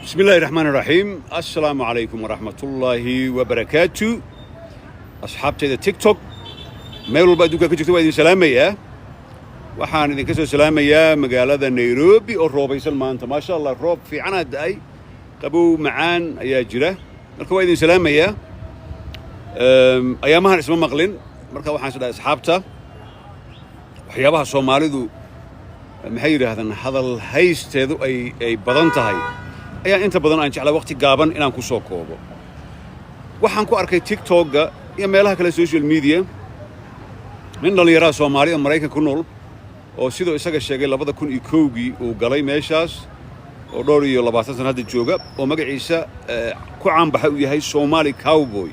بسم الله الرحمن الرحيم. السلام عليكم ورحمة الله وبركاته. أصحابتي تيك توك ميلو بادوكا كجكتو ويدين سلامية waxaan idin ka soo salaamayaa magaalada Nairobi oo roobaysan maanta ma sha Allah roob fiican ay qabow macaan ayaa jira marka waa idin salaamayaa ayaamahan isma maqlin marka waxaan soo dhahay asxaabta waxyaabaha Soomaalidu maxay yiraahdaan hadal haysteedu ay badan tahay ayaa inta badan aan jeclaa waqti gaaban inaan ku soo koobo waxaan ku arkay TikTok-ga iyo meelaha kale social media min dhalinyarada Soomaaliya Mareykanka ku nool oo sidoo isaga sheegay 2001gii uu galay meeshaas oo dhowr iyo 20 sano hadda jooga oo magaciisa ku caan baxay uu yahay Somali Cowboy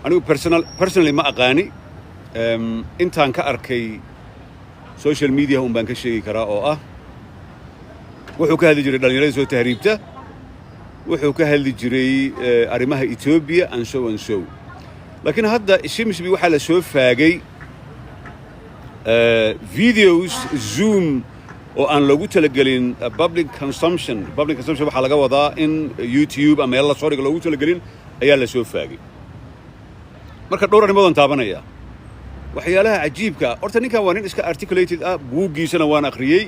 anigu personally ma aqaani intaan ka arkay social media un baan ka sheegi karaa oo ah wuxuu ka hadli jiray dhalinyarada soo tahriibta wuxuu ka hadli jiray arrimaha Ethiopia and so laakiin hadda shimshbi waxa la soo faagay videos Zoom oo aan lagu talagelin public consumption waxa laga wadaa in YouTube ama meel la soo dhigo lagu talagelin ayaa la soo faagay marka dhowr arrimood aan taabanaya waxyaalaha cajiibka horta ninkan waa nin iska articulated ah buugiisana waan akhriyay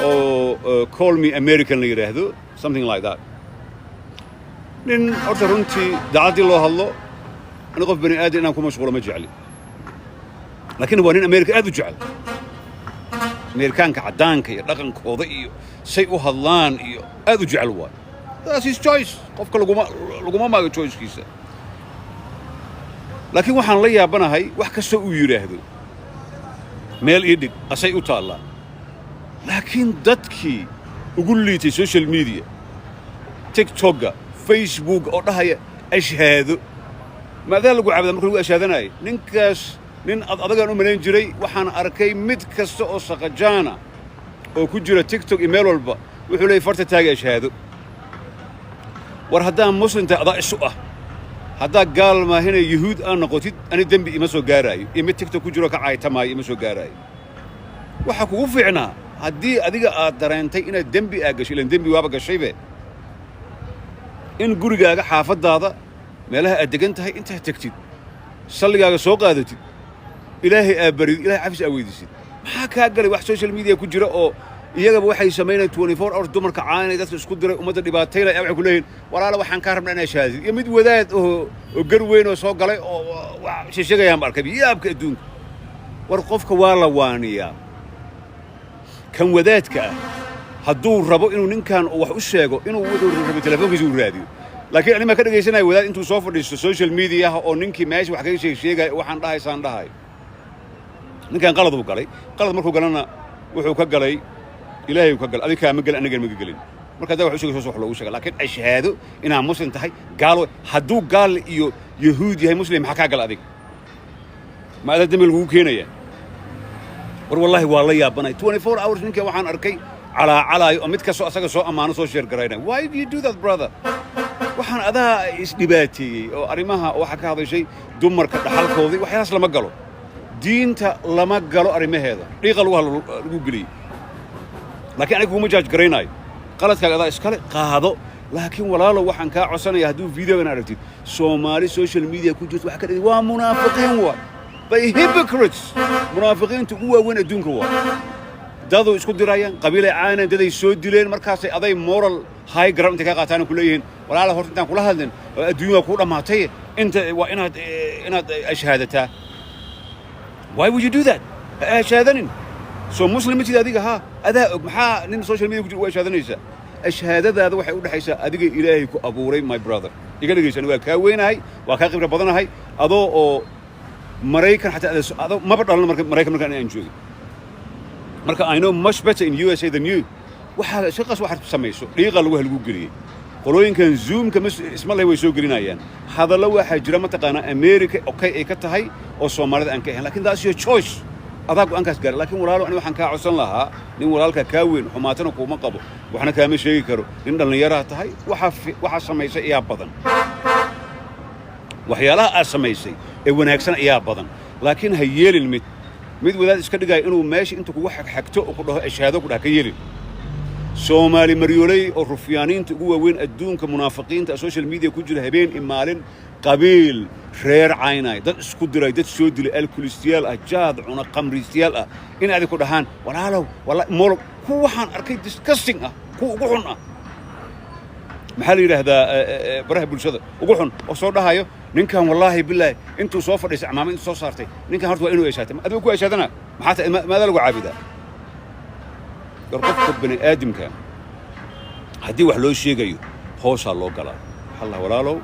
oo call me American la yiraahdo something like that nin horta runtii daacadii loo hadlo aniga qof bani aadam inaan ku mashquulo ma jecli laakiin waa nin America aad u jecel Amerikaanka cadaanka iyo dhaqankooda iyo say u hadlaan iyo aad u jecel waa that's his choice qofka laguma maago choice-kiisa laakiin waxaan la yaabanahay wax kasta uu yiraahdo meel ii dhig asay u taala laakiin dadkii ugu liitay social media TikTok-ga Facebook oo dhahaya ashhaado maadaama lagu caabada marka lagu ashhaadanayo ninkaas nin adagaan u maleyn jiray waxaan arkay mid kasta oo saqajaana oo ku jira TikTok email walba wuxuu leeyahay farta taaga ashhaado war haddaan muslimta adaa isu ah haddaa gaal ma hina yahuud aan noqotid ani dambi ima soo gaaraayo iyo mid TikTok ku jiro ka caaytamaayo ima soo gaaraayo waxa kugu fiicnaa haddii adiga aad dareentay inaad dambi gashay ilaan dambi waaba gashaybe in gurigaaga xaafadaada meelaha aad degan tahay intaad tagtid salligaaga soo qaadatid ilaahay aabarid ilaahay cafis aweydisid maxaa ka galay wax social media ku jira oo iyagaba waxay sameeyeen 24 hours dumarka caanay dadka isku diray umada dhibaatayna ay wax ku leeyihiin walaalo waxaan ka rabnaa inaan shahaadid iyo mid wadaad oo gar weyn oo soo galay oo sheegayaan barkay yaabka adduunka war qofka waa la waaniyaa kan wadaadka hadduu rabo inuu ninkan wax u sheego inuu wuxuu rabo telefoonkiisa u raadiyo laakiin anima ka dhageysanayo wadaad intuu soo fadhiisto social media oo ninkii meesha wax kaga sheegay waxaan dhahay ninkan qalad uu galay qalad markuu galana wuxuu ka galay ilaahay uu ka galay adika ma gal anaga ma galin marka daa wax u sheegay soo wax loogu sheegay laakiin ashhaado inaa muslim tahay gaal hadduu gaal iyo yahuud yahay muslim maxaa ka gal adig ma aad dambi lagu keenaya war wallahi waa la yaabanay 24 hours ninka waxaan arkay calaayo oo mid ka soo asaga soo amaano soo share gareynay why do you do that brother waxaan adaa isdhibaateeyay oo arimaha waxa ka hadashay dumarka dhaxalkoodii waxyaas lama galo diinta lama galo arimaheeda dhiiqa lagu geliyo laakiin anigu kuma judge gareynayo qaladkaaga adaa iskale qaado laakiin walaalo waxaan ka codsanayaa hadduu video-gan aragtid Soomaali social media ku jirto wax ka dhigay waa munaafiqiin waa bay hypocrites munaafiqiintu ugu waaweyn adduunka waa dadu isku dirayaan qabiilay caanan daday soo dileen markaasay aday moral high ground ka qaataan ku leeyihiin walaalo horta intaan kula hadlin adduunka ku dhamaatay inta waa inaad ashhaadataa why would you do that ashhaadanin so muslimitida adiga ha adaa og maxaa nin social media ku jiro ashhaadanaysa ashhaadadaada waxay u dhaxaysaa adiga ilaahay ku abuuray my brother iga dhageysan waa ka weynahay waa ka khibrad badanahay adoo oo Mareykan xataa adoo ma badalna Mareykan markaan aan joogay marka I know much better in USA than you waxa shaqas waxa sameeyso dhiiqa lagu geliyay qolooyinkan Zoom-ka isma leh way soo gelinayaan hadallo waxa jira ma taqaana America okay ay ka tahay oo Soomaalida aan ka ahayn laakiin that's your choice adag aan kaas gaar laakiin walaalo ani waxaan ka codsan lahaa nin walaalka ka weyn xumaatana kuma qabo waxna kaama sheegi karo in dhalinyaro tahay waxa sameeyay ayaa badan waxyaalaha aad sameysay ee wanaagsan ayaa badan laakiin ha yeelin mid wadaad iska dhigay inuu meesha inta kugu xagxagto oo ku dhaho ashhaado ku dhaha ka yeelin soomaali maryoolay oo rufyaaniinta ugu waaweyn adduunka munaafiqiinta social media ku jira habeen imaalin qabiil reer caynay dad isku diray dad soo dilay alkulistiyaal ah jaad cuna qamriistiyaal ah in aad ku dhahaan walaalow wallahi mool ku waxaan arkay disgusting ah ku ugu xun ah maxaa la yiraahdaa baraha bulshada ugu xun oo soo dhahayo ninkan wallahi billahi intuu soo fadhiisay amaama intuu soo saartay ninkan horta waa inuu eeshaatay adigu ku eeshaadana maxaa maada lagu caabidaa qofka bani aadamka haddii wax loo sheegayo hoosaa loo galaa allah walaalow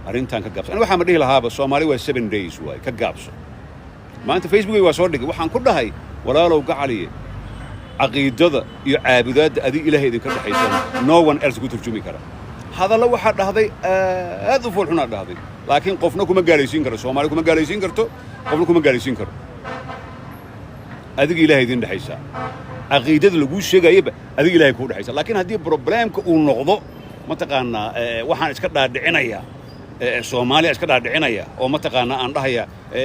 arrintan ka gaabso waxaan ma dhihi lahaaba Soomaali waa 7 days way ka gaabso maanta Facebook waa soo dhigay waxaan ku dhahay walaalow gacaliye aqiidada iyo caabudaadda adiga Ilaahay idinka dhaxaysan no one else ku turjumi kara hadalla waxa dhahday aad u fuulxuna dhahday laakiin qofna kuma gaalaysiin karo Soomaali kuma gaalaysiin karto qofna kuma gaalaysiin karo adiga Ilaahay idin dhaxaysa aqiidada lagu sheegayba adiga Ilaahay ku dhaxaysa laakiin haddii problemka uu noqdo ma taqaanaa waxaan iska dhaadhicinaya Soomaaliya iska dhaadhicinaya oo ma taqaanaa aan dhahaya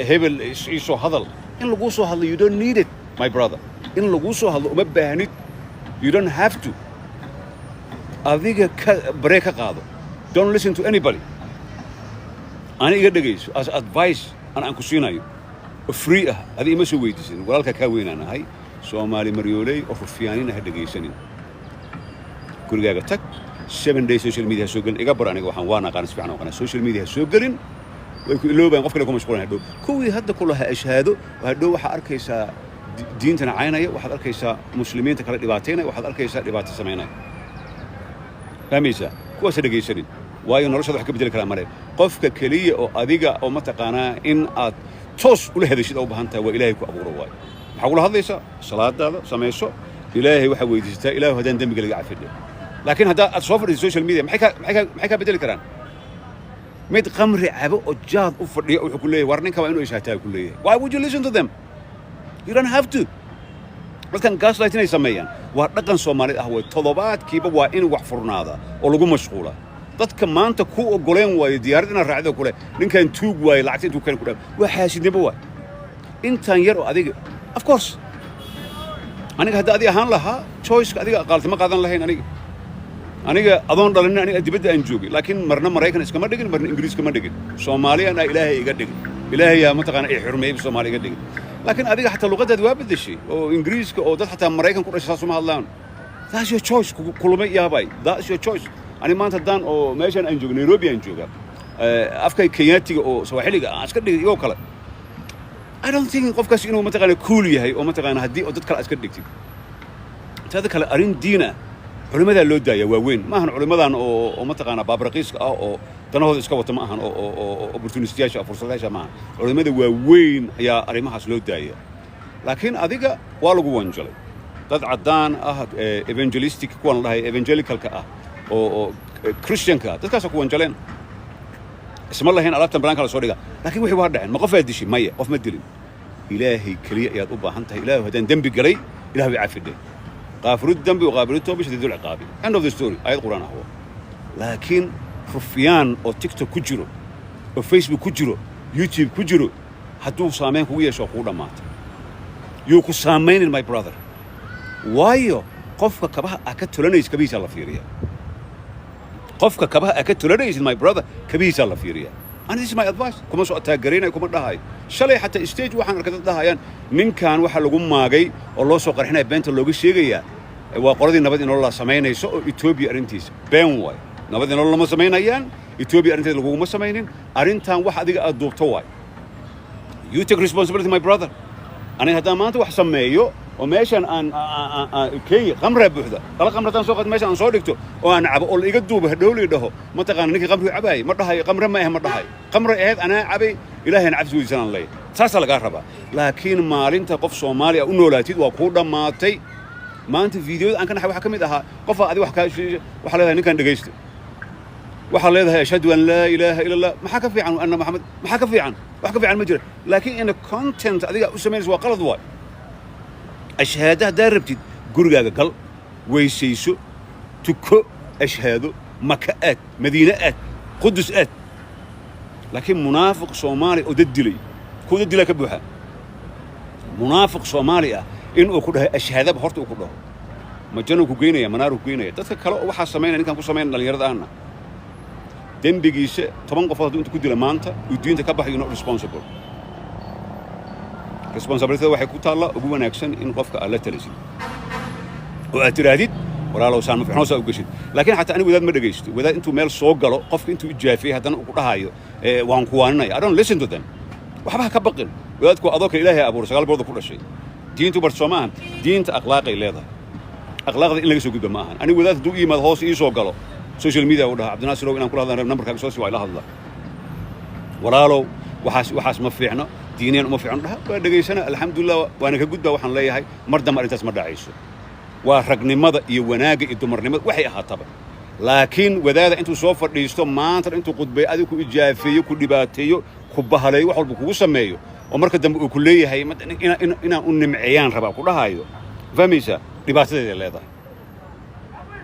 hebel isoo hadal in lagu soo hadlo you don't need it my brother in lagu soo hadlo uma baahnid you don't have to adiga ka break ka qaado don't listen to anybody ani iga dhageyso as advice aan ku siinayo free ah adiga ima soo weydiisin walaalka ka weynaanahay Soomaali maryoolay oo rufyaaniin ah dhageysanin gurigaaga tag 7 days social media soo galin iga bar aniga waxaan waana qaan isfiicna waxaan social media soo galin way ku ilooban qof kale ku mashquulan hadhow kuwii hadda kulaha ashhaado hadhow waxa arkaysaa diintana caynaya waxaad arkaysaa muslimiinta kala dhibaateynaya waxaad arkaysaa dhibaato sameynaya fahmaysa kuwaas dhageysanin waayo noloshada wax ka bedeli kara mare qofka kaliya oo adiga oo ma taqaanaa in aad toos ula hadashid oo baahan tahay waa Ilaahay ku abuuro waay waxa kula hadlaysaa salaadaada sameeyso Ilaahay waxa weydiistaa Ilaahay hadaan dambiga laga cafiyo laakiin hadda aad soo fadhiiso social media maxay ka bedeli karaan mid qamri cabo oo jaad u fadhiyo wuxuu ku leeyahay war ninka waa inuu ishaataa ku leeyahay why would you listen to them you don't have to dadkan gaslighting ay sameeyaan waa dhaqan Soomaali ah way todobaadkiiba waa in wax furnaada oo lagu mashquula dadka maanta ku ogoleen way diyaarad in raacdo kule ninkan tuug way lacagta intuu kale ku dhaw waa xaasidnimo waa intaan yar oo adiga of course aniga hadda adiga ahaan lahaa choice adiga qaaltimo qaadan lahayn aniga adoon dhalin aniga dibadda aan joogay laakiin marna Mareykan iskama dhigin marna Ingiriis kama dhigin Soomaaliyan Ilaahay iga dhigay Ilaahay yaa mataqaan ay xurmeeyay Soomaaliga iga dhigay laakiin adiga xataa luqadaad waa bedeshay oo Ingiriiska oo dad xataa Mareykan ku dhashay soo ma hadlaan that's your choice kulumay yaabay that's your choice ani maanta daan oo meeshan aan joogay Nairobi aan joogaa afka Kenyaatiga oo Swahiliga aan iska dhigay iyo kale I don't think qofkaas inuu mataqaan cool yahay oo mataqaan haddii oo dad kale iska dhigtid tada kale arin diina culimada loo daaya waaweyn ma ahan culimadan oo mataqaana baabraqiiska ah oo danahooda iska wata ma ahan oo opportunistiyaasha fursadaasha ma culimada waaweyn ayaa arimahaas loo daaya laakiin adiga waa lagu wanjalay dad cadaan ah evangelistic kuwan lahay evangelicalka ah oo christianka dadkaas ku wanjaleen isma lahayn alaabtan banaanka la soo dhiga laakiin wixii waa dhaceen ma qof aad dishay maya qof ma dilin ilaahay kaliya ayaad u baahan tahay ilaahay hadaan dambi galay ilaahay caafide غافر الذنب وغافر التوبة شديد العقاب end of the story آية القرآن هو لكن رفيان أو تيك توك كجرو أو فيسبوك كجرو يوتيوب كجرو حدو سامين كوية شاقونا مات يوكو سامين my brother وايو قفك كبها أكدت لنيس كبيس الله فيريا قفك كبها أكدت لنيس my brother كبيس الله فيريا أنا this is my advice كما سو أتاجرينا كما دهاي شلي حتى stage وحنا ركضت دهايان من كان واحد لقوم ماجي الله سو قرحنا بنت اللوجي شيء وقرضي نبض إن الله سمينا يسوع إثيوبيا أرنتيس بين واي نبض إن الله ما سمينا يان إثيوبيا أرنتيس لقوم ما سمينين أرنتان واحد ديك أدوب تواي you take responsibility my brother أنا هذا ما أنت واحد سميه وماشان أن كي قمرة بوحدة قال قمرة سوقت ماشان صادقته وأنا عب أقول يقدوا بهدولي ده ما تقان نيجي قمرة عباي مرة هاي قمرة ما هي مرة هاي قمرة إيه أنا عبي إلهي نعبد سوي سنة الله ساسا لقاربة لكن ما رنت قف سوماليا إنه لا تيد وقودا ما تي ما أنت فيديو أنا كان حبي حكم ده قف هذه وحكا وحلا هني كان دقيست وحلا هذا أشهد أن لا إله إلا الله ما حكى في عنه أن محمد ما حكى في عنه وحكى في عن مجرى لكن إن content هذه أسمين سوا قلد واي أشهاده دربتي جرجا قل ويسيسو تكو أشهاده مكات مدينات قدسات لكن منافق صومالي أددلي كود دلي كبوحة منافق صومالي إنه كلها أشهاده بحرته كلها ma janno ku geynaya manaaru ku geynaya dadka kale waxa sameynaya ninkan ku sameeyay dhalinyarada ahna dembigiisa 10 qof inta ku dila maanta uu diinta ka baxay not responsible responsibility waxay ku taala ugu wanaagsan in qofka alla talisid oo aad tiraadid walaalow saan ma fiicno soo gashid laakiin xataa ani wadaad ma dhageysto wadaad intuu meel soo galo qofka intuu ijaafay haddana uu ku dhahayo waan ku waanay I don't listen to them waxba ka baqin wadaadku adoo ka ilaahay abuur sagaal bood ku dhashay diintu bar Soomaan diinta akhlaaqay leedahay akhlaaqda in laga soo gudbo ma ahan ani wadaad duu iimaad hoos ii soo galo social media u dhaha Cabdinaasir inaan kula hadlaan numberkaaga soo sii waa ila hadla walaalow waxaas ma fiicno diineen uma fiicno dhaha waa dhageysana alxamdulillah waana ka gudbaa waxaan leeyahay mar damar intaas ma dhacayso waa ragnimada iyo wanaaga iyo dumarnimada waxay ahaataba laakiin wadaada intuu soo fadhiisto maanta intuu qudbay adigu ku ijaafeeyo ku dhibaateeyo ku bahaleeyo wax walba kugu sameeyo oo marka dambe uu ku leeyahay inaan u nimceeyaan rabaa ku dhahayo fahmaysa dhibaatadeeda leedahay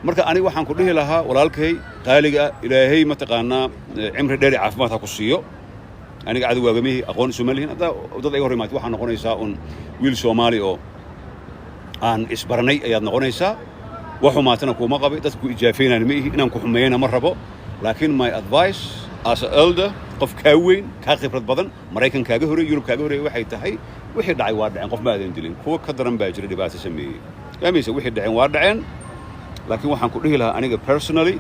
marka aniga waxaan ku dhihi lahaa walaalkay qaaliga ilaahay ma taqaanaa cimri dheer caafimaad ha ku siiyo aniga cadu waagamihi aqoon Soomaaliyiin dad ay horimaatay waxaan noqonaysaa wiil Soomaali oo aan isbarnay ayaad noqonaysaa waxumaatana kuma qabay dadku ijaafeynaan ma inaan ku xumeeyana ma rabo laakiin my advice as an elder qof ka weyn ka khibrad badan Mareykan kaaga horeeyay Yurub kaaga horeeyay waxay tahay wixii dhacay waa dhaceen qof ma aadan dilin kuwa ka daran baa jira dhibaato sameeyay yaamaysa wixii dhaceen waa dhaceen laakiin waxaan ku dhihi lahaa aniga personally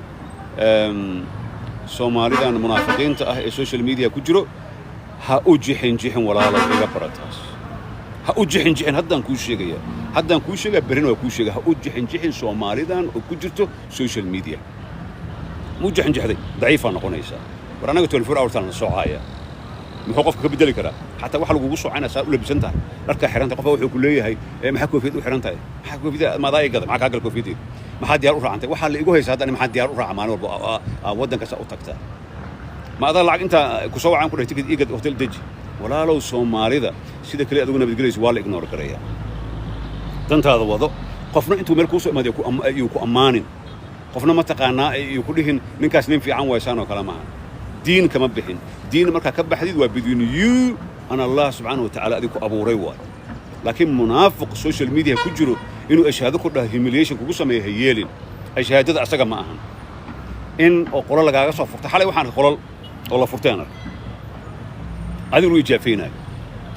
Soomaalidan munaafiqiinta ah ee social media ku jiro ha u jixin walaalo iga barataas ha u jixin haddaan kuu sheegaya berin waa kuu sheegay ha u jixin Soomaalidan oo ku jirto social media mu jixday daciifa noqonaysa war anaga 24 hours aan soo caaya muxuu qofka ka bedeli karaa hatta wax lagu soo caynaa saa u labisan tahay dharka xiranta qofka wuxuu ku leeyahay maxaa koofiyad u xiran tahay maxaa koofiyad ma daay gad maxaa ka gal koofiyad maxaa diyaar u raacantay waxa la igu haysaa haddana maxaa diyaar u raacamaan walba wadanka sa u tagtaa ma adaa lacag inta ku soo wacaan ku dhigtay igad hotel deji walaalow Soomaalida sida kale adigu nabadgelayso waa la ignore gareeyaa dantaada wado qofna intuu meel ku soo imaado ku amaanin qofna ma taqaanaa ay ku dhihin ninkaas nin fiican waysaan oo kala ma diin kama bixin diin marka ka baxdid waa bidin you ana Allah subhanahu wa ta'ala adigu abuuray waa laakiin munaafiq social media ku jiro inuu ashhaado ku dhahay humiliation kugu sameeyo yeelin ashhaadada asaga ma ahan in oo qolal lagaaga soo furtay xalay waxaan qolal oo la furteen adigu ijaafeynaa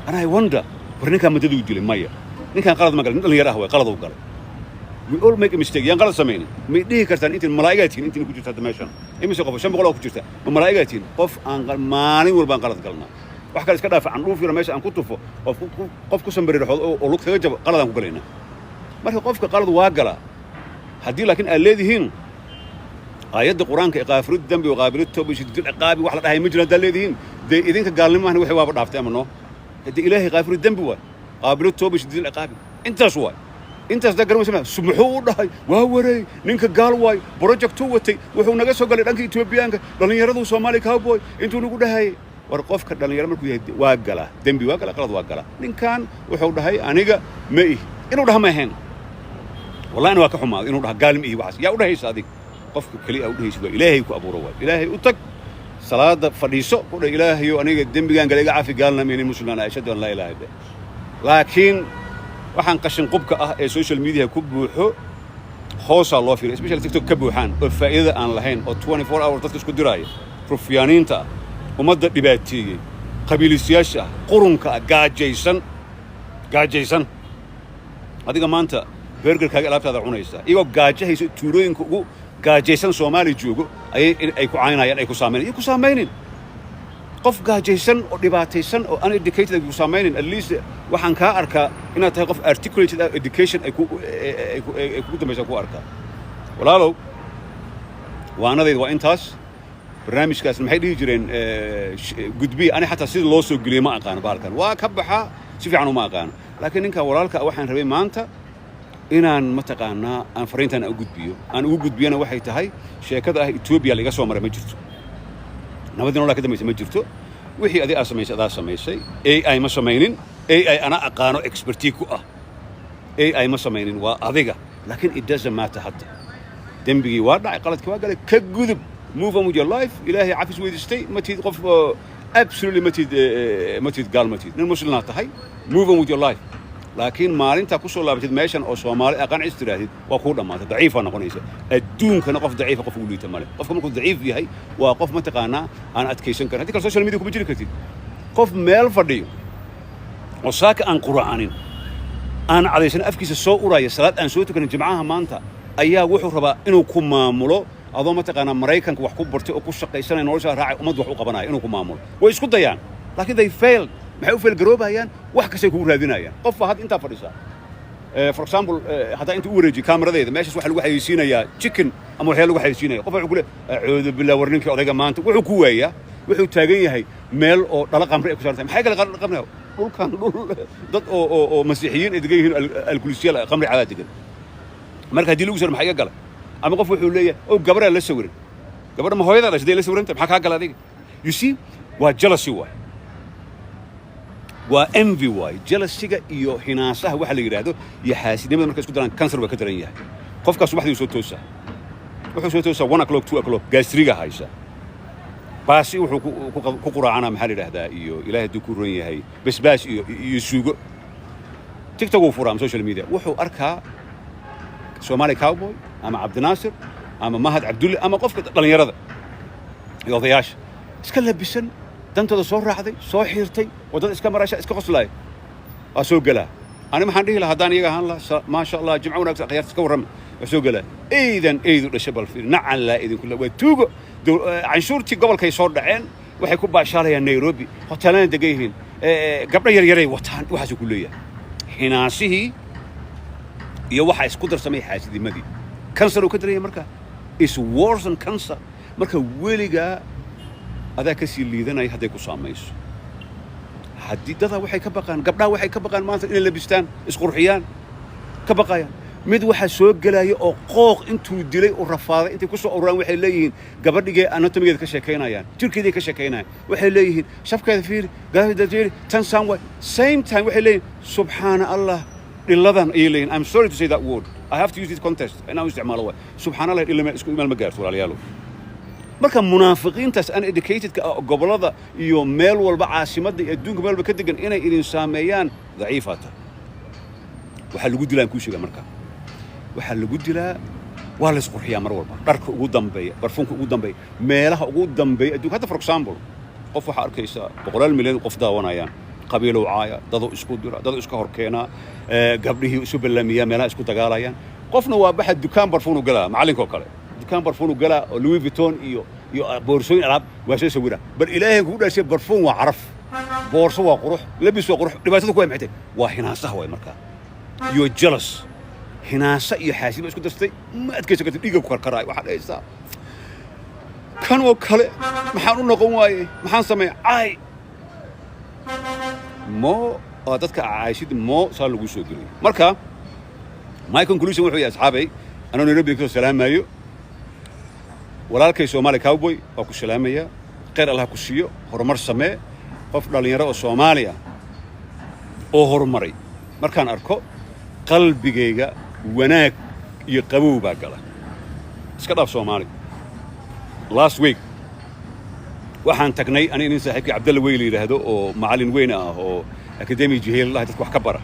ana I wonder warninka madadu dilay maya ninkan qalad ma galin dhalinyaro ah way qalad u galay we all make a mistake yan qalad sameeyay ma dhihi kartaan intii malaa'igaatiin intii ku jirta dimension imise qof 500 ku jirta malaa'igaatiin qof aan maalin walba qalad galnaa wax kale iska dhaafan dhul fiiro meesha aan ku tufo qof ku sanbari raxood oo lug kaga jabo qaladaan ku galayna marka qofka qalad waa gala hadii laakiin aan leedihiin aayadda quraanka iqaafirid dambi oo qaabirid toob shidid iqaabi wax la dhahay ma jiraan daleedihiin de idinka gaalnimahan waxay waaba dhaaftay ama no hadii ilaahay qaafirid dambi waa qaabirid toob shidid iqaabi intaas da garmaysa subxuu u dhahay waa wareey ninka gaal waay project uu watay wuxuu naga soo galay dhanka Ethioopiaanka dhalinyaradu Soomaali cowboy intuu nagu dhahay war qofka dhalinyaro markuu yahay waa gala dambi waa gala qalad waa gala ninkan wuxuu dhahay aniga ma inuu dhahay ma ahayn wallahi waa ka xumaad inuu dhahay gaal ma waxaas yaa u dhahaysa adig qofka kali u dhahaysa ilaahay ku abuuro waa ilaahay u tag salaada fadhiiso ku dhahay ilaahay aniga dambigan galiga caafi gaalna ma inay muslimaan aashadu an la ilaaha illa laakiin waxaan qashin qubka ah ee social media ku buuxo hoosa loo fiiro especially TikTok ka buuxaan oo faa'iido aan lahayn oo 24 hours dadka isku diraayo rufyaaniinta ummadda dhibaateeyay qabiiliyaasha qurunka gaajaysan adiga maanta burgerkaaga alaabtaada cunaysa iyagoo gaajahayso tuulooyinka ugu gaajaysan Soomaali joogo ay ku caynayaan ay ku saameynin qof gaajaysan oo dhibaataysan oo uneducated ku saameynin at least waxaan ka arkaa inaad tahay qof articulated education ay ku dambaysa ku arkaa walaalow waanadayda waa intaas barnaamijkaas maxay dhihi jireen gudbi ani xataa sida loo soo geliyo ma aqaan baalkan waa ka baxa si fiican uma aqaan laakiin ninka walaalka waxaan rabay maanta inaan ma taqaanaa aan fariintan ugu gudbiyana waxay tahay sheekada ah Ethiopia laga soo maray ma jirto nabadina wala ka dambeysay ma jirto wixii adii aad samaysay AI ma samaynin AI ana aqaano expertise ku ah AI ma samaynin waa adiga laakiin it doesn't matter hatta dambigi waa dhacay qaladkii waa galay ka gudub move on with your life ilaahay cafis weydistay ma tiid qof absolutely ma tiid gaal ma tiid nin muslimna tahay move on with your life laakiin maalinta ku soo laabatid meeshan oo Soomaali aqaan istiraahid waa ku dhamaatay daciif noqonaysa adduunkana qof daciif qof u liita male qofka markuu daciif yahay waa qof ma taqaana aan adkeysan karin hadii kale social media kuma jiri kartid qof meel fadhiyo oo saaka aan quraanin aan cadaysan afkiisa soo uraya salaad aan soo tukanin jimcaha maanta ayaa wuxuu rabaa inuu ku maamulo adoo ma taqaana Mareykanka wax ku bartay oo ku shaqaysanay nolosha raacay umad wax u qabanayo inuu ku maamulo way isku dayaan laakiin they failed maxay u fail garoobayaan wax kasta ku raadinayaan qof had inta fadhisa for example hada inta u wareeji kaamiradeeda meeshas waxa lagu xayeysiinayaa chicken ama waxa lagu xayeysiinaya qof wuxuu ku leeyahay a'uudu billahi warninka odayga maanta wuxuu ku weeyaa wuxuu taagan yahay meel oo dhala qamri ay ku saartay maxay kala qamri dhulkan dad oo masiixiyiin ay degan yihiin alkulisiyal qamri caadi degan marka hadii lagu soo maxay galay ama qof wuxuu leeyahay oo gabadha la sawirin gabadha ma hooyada la sidee la sawiranta maxaa ka galay adiga you see waa jealousy waa envy jealousy-ga iyo hinaasaha waxa la yiraahdo iyo xaasidnimada markay isku daraan cancer waa ka daran yahay qofkaas waxdii soo toosa wuxuu soo toosa 1 o'clock 2 o'clock gastriga haysa baasi wuxuu ku quraacana maxaa la yiraahdaa iyo ilaahay duu ku roon yahay basbaas iyo suugo TikTok uu furaa social media wuxuu arkaa Somali cowboy ama Abdinaasir ama Mahad Abdulle ama qofka dhalinyarada iyo odayaasha iska labisan dantooda soo raacday soo xiirtay wadada iska marasha iska qoslay waa soo galaa ani maxaan dhihi lahaa hadaan iyaga ahaan la ma sha Allah jimco wanaagsan khiyaarta iska warram waa soo galaa eedu dhashay bal fiir nacan la idin kula waa tuugo canshuurtii gobolkay soo dhaceen waxay ku baashaalayaan Nairobi hoteelada degayihiin gabdho yaryar wataan waxa ku leeyahay hinaasihii iyo waxa isku darsamay xaasidimadii cancer uu ka dareeyay marka is worse than cancer marka weliga adaa ka sii liidanay haday ku saamayso haddii dada waxay ka baqaan gabdhaha waxay ka baqaan maanta inay labistaan isqurxiyaan ka baqayaan mid waxa soo galaya oo qooq intuu dilay oo rafaaday intay ku soo ururaan waxay leeyihiin gabadhigee anatomigeeda ka sheekeynayaan jirkeedii ka sheekeynayaan waxay leeyihiin shafkeeda fiir gaadida fiir tan samway same time waxay leeyihiin subxaana allah dhiladan ay leeyihiin I'm sorry to say that word I have to use this context inaan isticmaalo way subxaana allah dhilama isku imaan ma gaarto walaalayaal marka munaafiqiintaas aan educated ka gobolada iyo meel walba caasimadda iyo adduunka meel walba ka degan inay idin saameeyaan daciifata waxa lagu dilaa ku sheega marka waxa lagu dilaa waa la isqurxiyaa mar walba dharka ugu dambeeya barfunka ugu dambeeya meelaha ugu dambeeya adduunka hadda for example qof waxa arkaysa 100 milyan qof daawanayaan qabiilo caaya dadu isku dira dadu iska horkeena gabdhihii isu ballamiya meelaha isku dagaalayaan qofna waa baxa dukaan barfun u galaa macalinka kale dukaan barfun u galaa oo Louis Vuitton iyo boorsooyin alaab waa soo sawira bal ilaahay ku dhaashay barfun waa caraf boorso waa qurux labis waa qurux dhibaatada ku maxay waa hinaasaha way marka you jealous hinaasa iyo xaasiba isku dartay ma adkayso ka dhiiga ku karkaraay waxa dhaysaa kan oo kale maxaan u noqon waayay maxaan sameeyay ay mo dadka caayshid mo saa lagu soo geliyay marka my conclusion wuxuu yahay asxaabay anoo Nairobi ku salaamayo walaalkay Somali cowboy oo ku salaamaya qeer Allah ku siiyo horumar samee qof dhalinyaro oo Soomaaliya oo horumaray markaan arko qalbigayga wanaag iyo qabow baa gala iska dhaaf Soomaali last week waxaan tagnay aniga saaxiibkii Cabdalla Weyl yiraahdo oo macallin weyn ah oo academy jiheel la dadku wax ka bara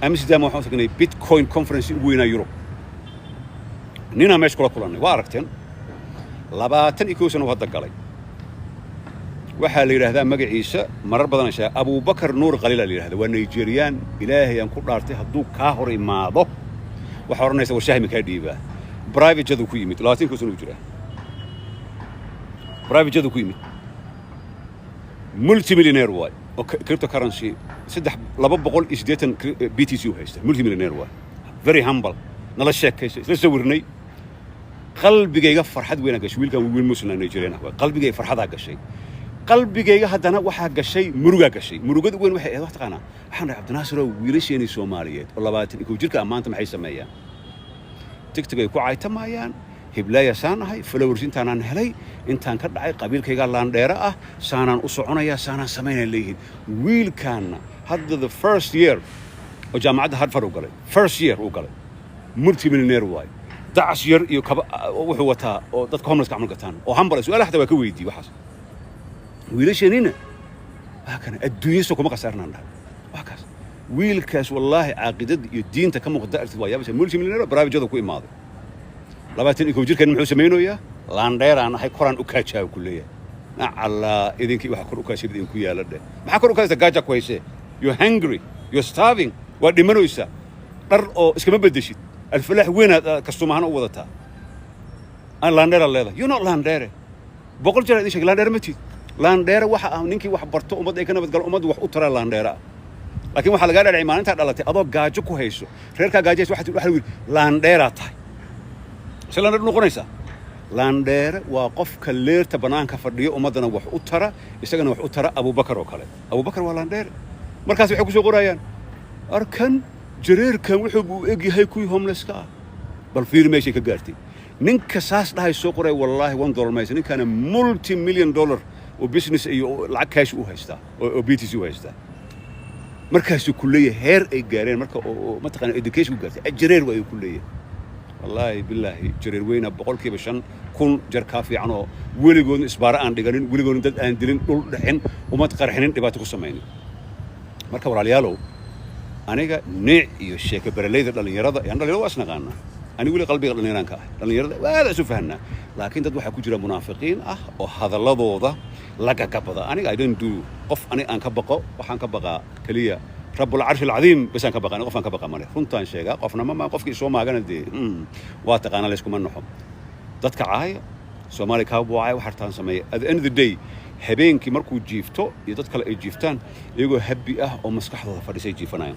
Amsterdam waxaan tagnay Bitcoin conference ugu weyn Europe nina meesh kula kulanay waa aragteen 21 sano hadda galay waxa la yiraahdaa magaciisa marar badan ashaa Abu Bakar Nuur Qalil la yiraahdo waa Nigerian ilaahay aan ku dhaartay haduu ka hor imaado waxa oranaysa warshahmi ka dhiiba private jadu ku yimid 20 sano u jira private jadu ku yimid multimillionaire way oo cryptocurrency 280 BTC u haysta multimillionaire way very humble nala sheekaysa isla sawirnay qalbigayga farxad weyn gashay wiilkan wiil muslim Nigerian ah qalbigay farxada gashay qalbigayga haddana waxa gashay muruga gashay murugada weyn waxay wax taqaana waxaan Abdinaasir oo wiilasheeni Soomaaliyeed oo 20 jirka maanta maxay sameeyaan TikTok ay ku caytamayaan hiblaya saanahay followers intaan helay intaan ka dhacay qabiilkayga laandheera ah saanaan u soconaya saanaan sameeyay leeyihiin wiilkan hadda the first year oo jaamacadda Harvard u galay first year u galay multimillionaire way daas yar iyo wuxuu wataa oo dadka homeless ka camal gataan oo hambal su'aal xataa waa ka weydiiyay waxaas wiilasheenina waa kana adduunyo kuma qasarnaan waa kaas wiilkaas wallaahi caaqidad iyo diinta ka muuqda artid waa yaabasha multi millionaire barnaamijyada ku imaaday 21 jirkan muxuu samaynayaa laandheeraan ahay koraan u kaajaa ku leeyahay nacala idinkii waxa kor u kaashay idinku yaala dhe maxaa kor u kaasay gaaja ku haysay you're hungry you're starving waa dhimanaysa dhar oo iskama bedeshid alfalax weynaad kastumahan u wadataa aan laandheera leedahay you not laandheere boqol jeer idin sheeg laandheera ma tid laandheera waxa ah ninkii wax barto umad ay ka nabad gal umad wax u tara laandheera laakiin waxa laga dhacay maalinta dhalatay adoo gaajo ku hayso reerka gaajays waxa uu laandheera tahay salaandheer noqonaysa laandheera waa qofka leerta banaanka fadhiyo umadana wax u tara isagana wax u tara Abubakar oo kale Abubakar waa laandheer markaas waxay ku soo qorayaan arkan jareerkan wuxuu u eg yahay kuwii homelesska bal fiir meeshay ka gaartay ninka saas dhahay soo qoray wallaahi $1 maysa ninkana multi million dollar oo business iyo lacag cash u haysta oo BTC u haysta markaas ku leeyahay heer ay gaareen marka oo ma taqaan education u gaartay jareer way ku leeyahay wallaahi billahi jareer weyna 5,000 jar ka fiican oo weligood isbaara aan dhiganin weligood dad aan dilin dhul dhaxin umad qarxinin dhibaato ku sameeyay marka walaalayaalow aniga neec iyo sheeko baraleyda dhalinyarada aan dhalinyarada waa isnaqaana ani wali qalbiga dhalinyarada ka ah dhalinyarada waa isu fahanaa laakiin dad waxa ku jira munaafiqiin ah oo hadaladooda laga gabada aniga I don't do qof ani aan ka baqo waxaan ka baqaa kaliya rabbul arshil azim bas aan ka baqaan qof aan ka baqa male runtaan sheega qofna ma qofkii soo maagana waa taqaana la isku manaxo dadka caaya Soomaali ka buucay wax hartaan sameeyay at the end of the day habeenkii markuu jiifto iyo dad kale ay jiiftaan iyagoo happy ah oo maskaxdooda fadhisay jiifanayaan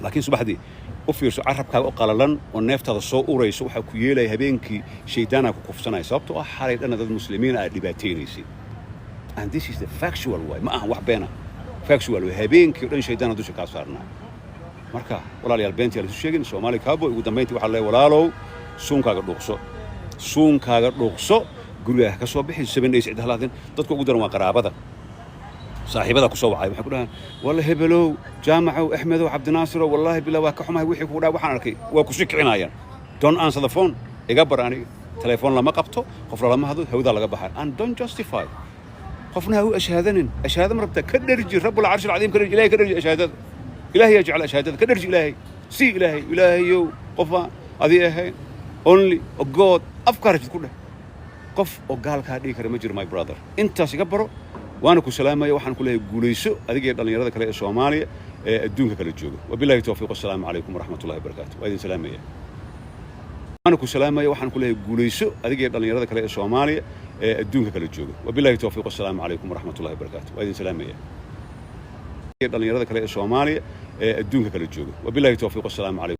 laakiin subaxdii u fiirso carabkaaga oo qalalan oo neeftaada soo urayso waxa ku yeelay habeenkii shaydaana ku kufsanay sababtoo ah xalay dhan dad muslimiin ah dhibaateynaysi and this is the factual way ma aha wax beena factual way habeenkii dhan shaydaana dusha ka saarnaa marka walaalayaal beentii la sheegin Soomaali kaabo ugu dambeyntii waxa la walaalow suunkaaga dhuuqso guriga ka soo bixi 7 days cid halaadin dadku ugu daran waa qaraabada saaxiibada ku soo wacay waxay ku dhahaan walla hebelow jaamacow axmedow cabdinaasir wallahi bilaa waa ka xumahay wixii ku dhaw waxaan arkay waa ku shikcinayaan don't answer the phone iga barani telefoon lama qabto qof lama hadlo hawada laga baxay and don't justify qofna uu ashhaada marabta ka dharji rabbul arshil azim ka dharji ilaahay ka dharji ashhaadada ilaahay yajcal ashhaadada ka dharji ilaahay qofa adii ahay only a god afkaarjid ku dheh qof oo gaalka dhigi kara ma jiro my brother intaas iga baro waana ku salaamaya waxaan ku leeyahay guulayso adiga dhalinyarada kale ee Soomaaliya ee adduunka kala jooga wabillahi tawfiiq assalamu alaykum warahmatullahi wabarakatuh waa idin salaamaya waana ku salaamaya waxaan ku leeyahay guulayso adiga dhalinyarada kale ee Soomaaliya ee adduunka kala jooga wabillahi tawfiiq assalamu alaykum warahmatullahi wabarakatuh waa idin salaamaya dhalinyarada kale ee Soomaaliya ee adduunka kala jooga wabillahi tawfiiq assalamu alaykum